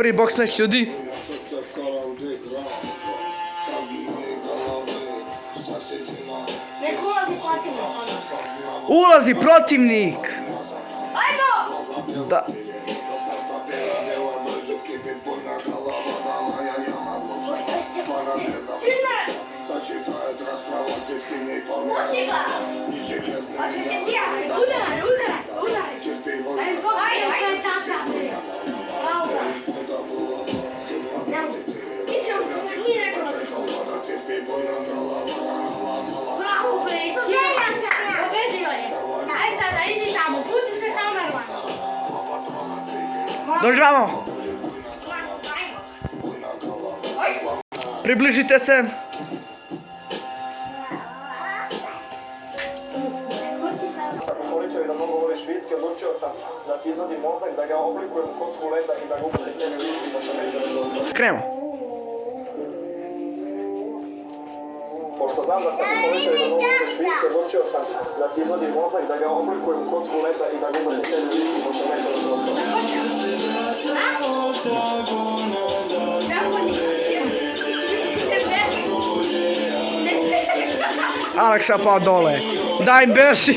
prvi boks match, ljudi. Neko ulazi protivno. Ulazi protivnik. Ajmo! Da. Pusti ga! Hoće se dijati. Udaraj. Ajde, to je taka. Bravo ga. Ićemo se, nije neko nas. Bravo bre, pobedio je. Ajde sada, idi tamo, pusti se samo normalno. Dođi vamo. Približite se. Poličevi da mnogo voliš viski, odlučio sam da ti izvadim mozak, da ga oblikujem u kocku leda i da ga uputim sebi viski, da se neće razdostaviti. Krenemo. Pošto znam da sam poličevi da mnogo voliš viski, odlučio sam da ti izvadim mozak, da ga oblikujem u kocku leda i da ga uputim sebi viski, da se neće razdostaviti. Aleksa pao dole. Daj im beši.